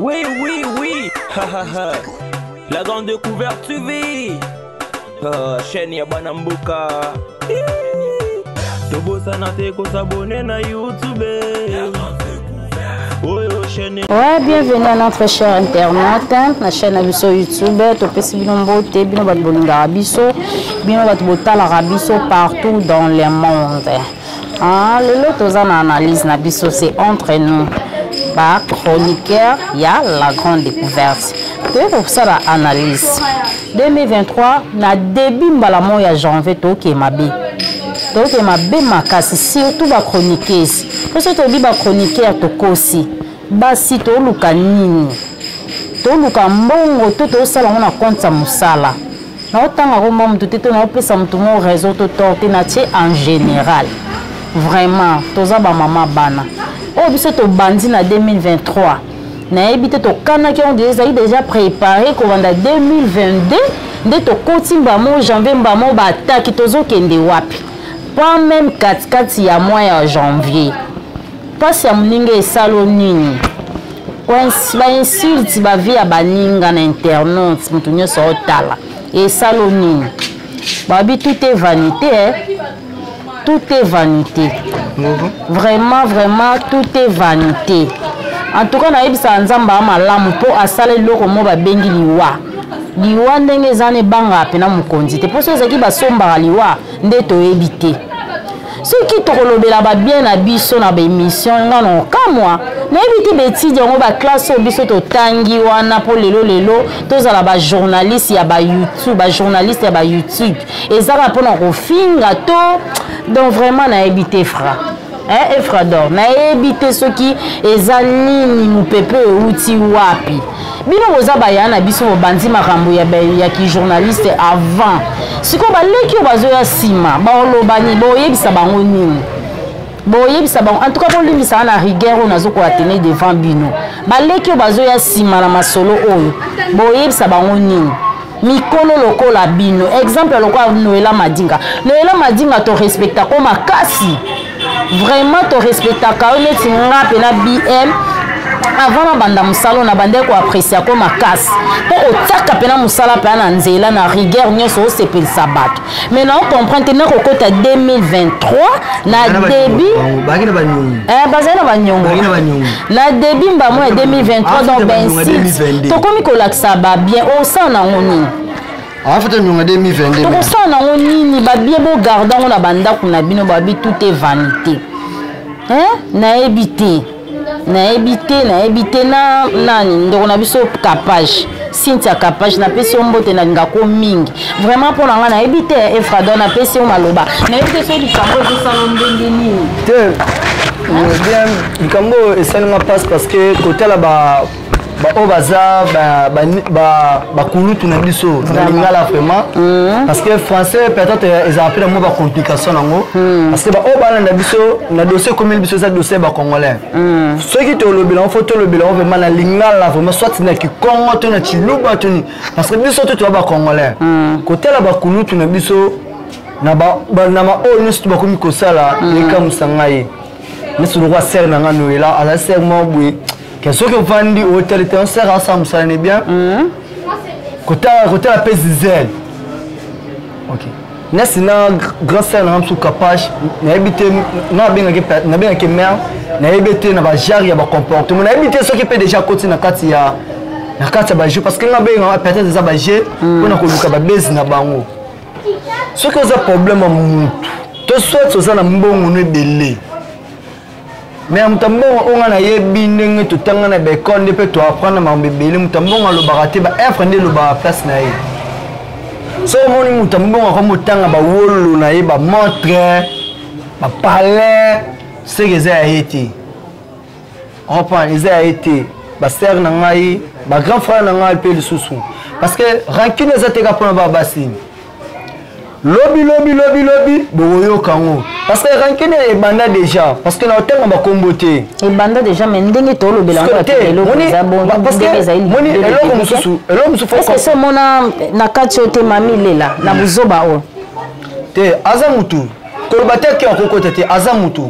Oui, oui, oui. La grande découverte TV. Chaîne Yabanambuka. Tobosa na te ko s'abonner na YouTube. Ouais, bienvenue à notre cher internaute, la chaîne Abisso YouTube. Topesi bino mbote, bino bat bolinga Abisso, bino bat botala Abisso partout dans le monde. Le lot aux analyse Abisso, c'est entre nous. Bah, chroniqueur, il y a la grande découverte. Pour ça, l'analyse. 2023, na début mbalamo ya janvier, toke mabe. Toke mabe makasi, surtout ba chroniqueuse. Parce que tu dis ba chroniqueur tokosi. Basi to luka nini. To luka mbongo to sala na compte sa musala. Na otanga ko mom to te na opesa mutu mo réseau to torte na tie en général. Vraiment, toza ba mama bana. Oh, biso to bandi na 2023. Na ebité to kana ki on déjà préparé ko vanda 2022, nde to kotimba mo janvier mbamo ba attaque tozo kende wapi. Pas même 4 ya mois ya janvier. Pas ya mninga esalo nini. Ba insulte ba via baninga na internet mutu nyoso otala. Esalo nini. Babi tout est vanité hein. Tout est vanité. Vraiment, vraiment, tout est vanité. En tout cas, naibisa nzamba malamu po asale loko mo ba bengi liwa. Liwa ndenge zane banga apena mukonzi. Te poso ezaki basomba liwa nde to ebité. Ce qui te kolobela ba bien na biso na ba émission ngano kamwa. Na ebité beti jongo ba classe biso to tangi wana po lelo tozala ba journaliste ya ba YouTube, ba journaliste ya ba YouTube. Ezaka pona ko finga to donc vraiment na ebité fra. Efrador na ebité ceux qui ezalini mupepe outi wapi. Bino boza bayana biso bandi makambo ya ki journaliste avant. Siko ba leki bazo ya sima, ba olobani bo yebisa bango nini. Bo yebisa bango en tout cas bo libisa na rigueur on azo ko attener devant bino. Ba leki bazo ya sima na masolo oyo. Bo yebisa bango nini. Mikolo lokola bino. Exemple lokola Noëlla Madinga. Noëlla Madinga to respecta comme makasi. Vraiment to respecta ka oneti ngape na BM. Avant na banda musalo na bande ko apprécier comme makasi. Po otaka pena musala pe na nzela na rigueur nyoso sepel sabat. Maintenant on comprend te na kokota 2023 na début bazana banyongo. Na début mbamo 2023 donc 26. To komi ko laksa ba bien au sang na ngoni. En fait, nous en 2022. Tout ça, on a ni ba bien beau gardant on a banda qu'on a bino babi tout est vanité. Na évité na nani donc on a biso capage. Cynthia capage na pesi ombote na ngako mingi. Vraiment pour nga na évité Efradon na pesi o maloba. Na évité so du cambo de salon ndeni. Bien, du cambo et ça ne passe parce que côté là-bas baza ba kulutu na biso na lingala vraiment parce que français peut-être ils appellent moi ba complication nango parce que ba oba na biso na dossier comme biso ça dossier ba congolais ceux qui te le bilan faut te le bilan vraiment na lingala vraiment soit na ki Congo to na chiluba to ni parce que biso to ba congolais côté là ba kulutu na biso na ba na ma o ni stu ba komi ko sala le kam sangai mais sur le roi serre na ngano là ala serre mo bui. Qu'est-ce que vous vendez au hôtel on sert ensemble ça n'est bien côté la pèse zèle ok n'est-ce pas grand sœur na msu capage na habité na bien que mère na habité na ba jar ya ba comportement na habité ce qui peut déjà côté na kati ya ba jeu parce que na bien peut-être des ba jeu on a ko luka ba base na bango ce que ça problème mutu to soit ça na mbongo ne délai. Mais mutambo on a yebi ndenge tutanga na be konde pe to apprendre ma mbebele mutambo ngalo barate ba efrende lo ba place na ye so moni mutambo ko mutanga ba wolo na ye ba montre ba parler ce que ça a été on prend les a été ba sœur na ngai ba grand frère na ngai pe le sousou parce que rancune za te ka pona ba basine lobby boyo kango parce que rancune e banda déjà parce que na hotel ba komboté e banda déjà mais ndenge to lobela na telo za bon parce que moni eloko mususu est-ce que c'est mona na kati ote mami lela na buzoba o te azamutu ko bataki akoko tete azamutu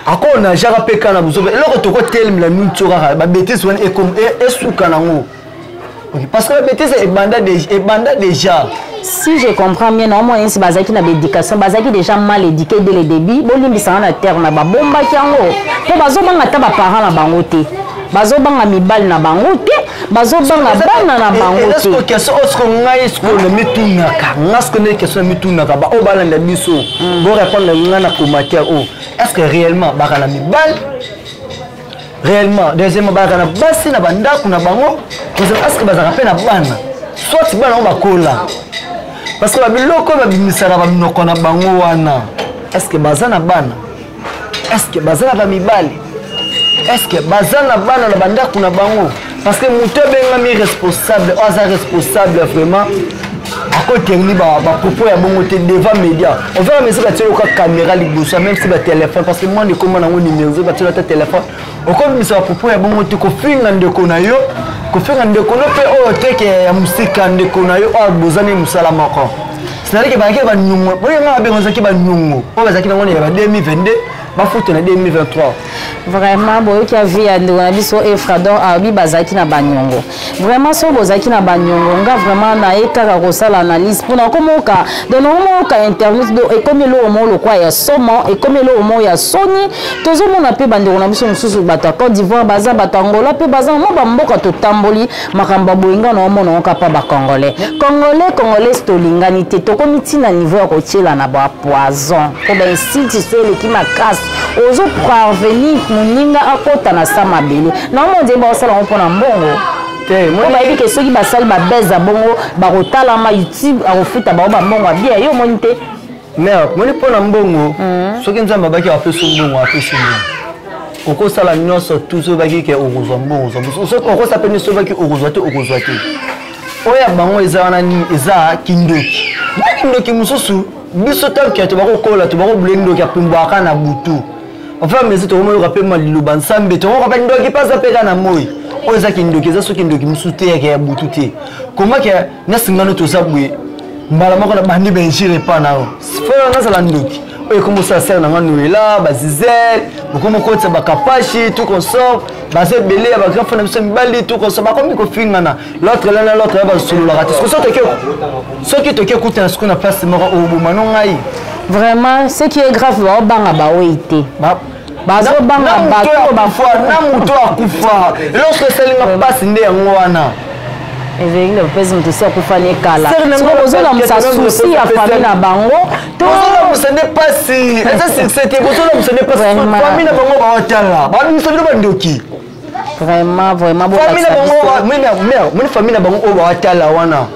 Ako on a jara peka na buzo. Eloko toko tel la nuit tsoraka ba bêtise wana e comme e souka nango. OK, parce que la bêtise est banda déjà. Si je comprends bien, normalement, si bazaki na éducation, bazaki déjà mal éduqué dès le début, bolimbi ça na terre na ba bomba kiango. Po bazo banga ta ba parents na bango te. Bazo banga mibal na bango te, bazo banga bana na bango te. Est-ce que question est-ce qu'on a est-ce qu'on le mitunaka? Est-ce qu'on est question mitunaka ba o bala na biso. Bo répondre ngana commentaire oh. Est-ce que réellement ba kana mibal? Réellement, deuxièmement ba kana basi na banda kuna bango. Est-ce que bazaka pe na bana? Soit bana on ba kola. Parce que la biloko ba bimisara ba minoko na bango wana. Est-ce que bazana bana? Est-ce que bazana ba mibali? Est-ce que bazana bana na banda kuna bango? Parce que muto bengami responsable, oza responsable vraiment. À côté ni ba propos ya bongo te devant média. On va mais ça telo ka caméra liboso même si ba téléphone parce que moi ne comment na numéro ba telo ta téléphone. On comme ça propos ya bongo te ko finga ndeko na yo. Ko finga ndeko no pe o teke ya musika ndeko na yo o bozani musala mako. C'est-à-dire que ba ke ba nyungo. Bo nga ba bengo ki ba nyungo. O ba zaki na ngone ya 2022. Ma foot en 2023. Vraiment, boyo qui a vu à Ndouanabiso et Fradon a bi bazaki na banyongo. Vraiment, so bozaki na banyongo, nga vraiment na eka kosa l'analyse pour na komoka. Donc normalement ka internet do et comme le homo le quoi ya somo et comme le homo ya soni, tozo mona pe bande Ndouanabiso mususu bata Côte d'Ivoire baza bata Angola pe baza mo ba mboka to tamboli makamba boinga na homo na kapa ba congolais. Congolais stolingani te to komiti na niveau ya kotiela na ba poison. Ko ba insiti so le ki makasi. Ozo parvenir muninga akota na sama bele na mo ndemba osala mpona mbongo te mo ba yebi ke soki basali ba beza bongo ba kotala ma YouTube akofuta ba ba mbongo bien yo moni te mais moni pona mbongo soki nzamba baki apesa mbongo apesa mbongo okosala nyonso tuzo baki ke okozwa mbongo soki okosa pe so baki okozwa te oya bango eza wana ni eza kindoki mususu biso tanke to bakokola to bakoblendoki apumbwaka na butu enfin mais c'est vraiment rappel mal liloba nsambe to rappel ndoki pasa peka na moi oza kindoki za soki ndoki musute ya butu te comment que na singano to sabwe mbala moko na bandi benjire pa nao fera na sala ndoki oyo comme ça sert na ngano là bazizel beaucoup kotsa bakapashi tout consort basé belé ba grand fana biso mbali tout consort ba comme ko fingana l'autre ba solo la ratis ko soki to ke kuta ce qu'on a place moko au mano ngai vraiment ce qui est grave ba banga ba oité bazo banga ba to ba fois na muto akufa lorsque selinga passe nde yango wana Avec le président de ça pour faire les cas là. C'est besoin de ça souci à famille na bango. Tout ça n'est pas si. C'était besoin de ça n'est pas si. Famille na bango ba watala. Ba mi sobi ba ndoki. Vraiment famille na bango mon famille na bango ba watala wana.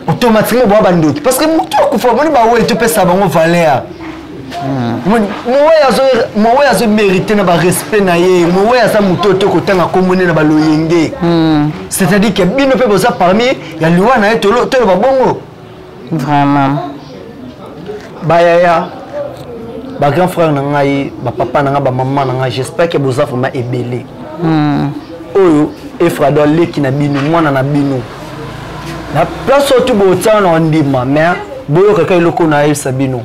Automatiquement ba ndoki parce que muto ko fa moni ba we to pesa bango valeur. Moi azo mérité na ba respect na ye moi aza muto to ko tanga komone na ba loyenge c'est-à-dire que bino pe boza parmi ya liwa na to ba bongo vraiment ba yaya ba grand frère na ngai ba papa na nga ba maman na nga j'espère que boza vraiment ebelé oyo e frado leki na bino mwana na bino na place tout bo tsana ndima mais boyo kaka iloko na yesa bino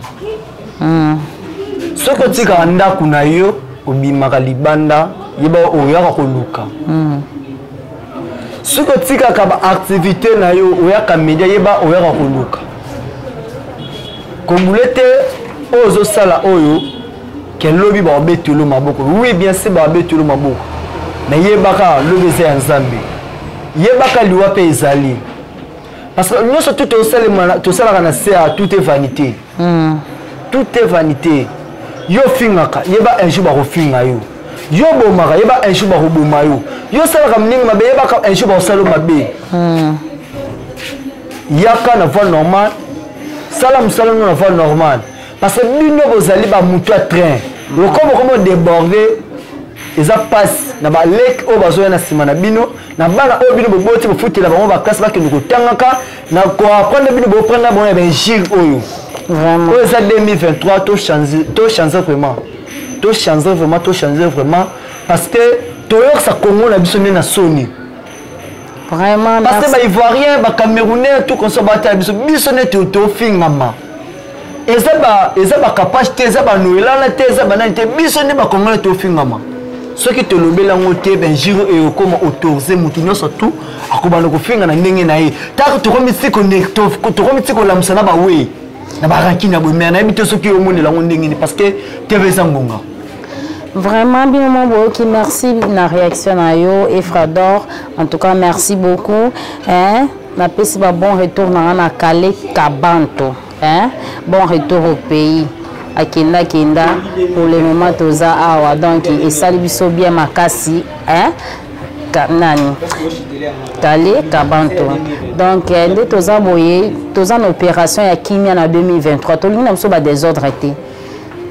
soko tika ndako na yo obimaka libanda yeba oyaka koluka soko tika ka ba activité na yo oyaka media yeba oyaka koluka kombulete ozo sala oyo ke lobi ba obetulu maboko oui bien c'est ba obetulu maboko mais yebaka lobeze ya nzambe yebaka liwa pe ezali parce que nous sommes tout ça na c'est tout est vanité tout est vanité yo fingaka yeba un jour ba kofinga yo bomaka yeba un jour ba koboma yo sala kamninga mabe yeba ka un jour ba sala mabe yaka na voie normale sala musala na voie normale parce que bino bozali ba mutu à train le comme déborder eza passe na ba lek o bazo na sima na bino na bana o bino boboti bo futela bango ba classe ba ke ndiko tangaka na ko apprendre bino bo prendre bon ben gir oyo vraiment ça 2023 to changer vraiment parce que toyo ça Congo na biso na Sony vraiment parce que ba ivoirien ba camerounais tout comme ça ba ta biso ne to fingama eza ba capacité eza ba noelala te eza ba nante biso ne ba kongala to fingama soki te lobela ngote ben jiro e okoma autoriser mutu nyoso tout akobana ko finga na ndenge na ye ta to komi tsiko nekto to komi tsiko la musana ba we na ba rankina bo mais na bito soki o monde la ndenge ni parce que TV Sangonga. Vraiment bien beaucoup, merci na réaction à yo et Frador. En tout cas, merci beaucoup. Hein? Na pesi ba bon retour na Calais Kabanto. Hein? Bon retour au pays. Akenda kenda pour le moment toza awa donc et sali biso bien makasi, hein? Nani Calais Kabanto. Donc nde toza boye, toza en opération ya kimia na 2023. Tolingi na biso ba désordre été.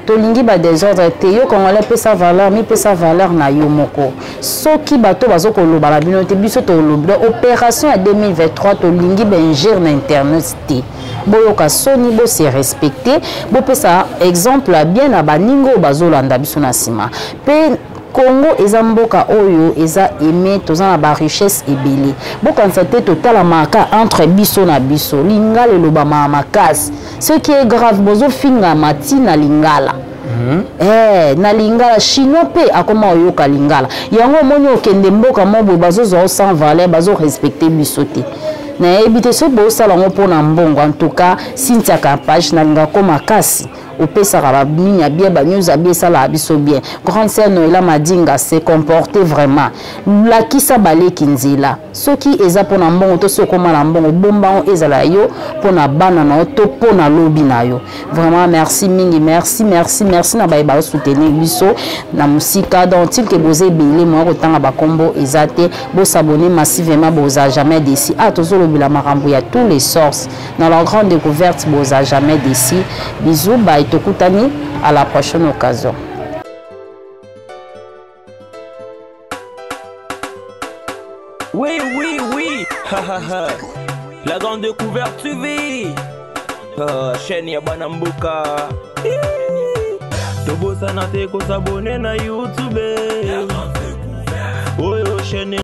Tolingi ba désordre te yo congolais pesa valeur mi pesa valeur na yo moko soki bato bazoko loba la bino te biso to loba opération ya 2023 tolingi benjir na internet te boyoka soni bo se respecter bo pesa exemple bien na baningo bazolanda biso na sima pe Congo eza mboka oyo eza aimé toza na ba richesse ebele bokanisa te totala maka entre biso na biso lingala eloba makasi ce qui est grave bozo finga mati na lingala na lingala chinois pe akoma oyoka lingala yango moni okende mboka mobo bazozo sans valeur bazo respecter biso te na ebite so bo sala ngo pona mbongo en tout cas Cynthia Campage na linga koma kasi opesaka ba minya bien ba news abie sala biso bien grande sœur Noëlla Madinga se comporter vraiment la kisa baleki nzela soki eza pona mbongo to soko mala mbongo bomba ezala yo pona bana na to pona lobi na yo vraiment merci mingi merci na ba soutenir biso na musika donc il que bozé belé mo ko tanga ba kombo ezate bo s'abonner massivement boza jamais déci tozolo bila makambo ya tous les sources dans la grande découverte boza jamais déci bisous bye tokutani à la prochaine occasion. Oui, la grande découverte TV. Chaîne ya Banambuka. Tobo sana te ko s'abonner na YouTube. Oh, chaîne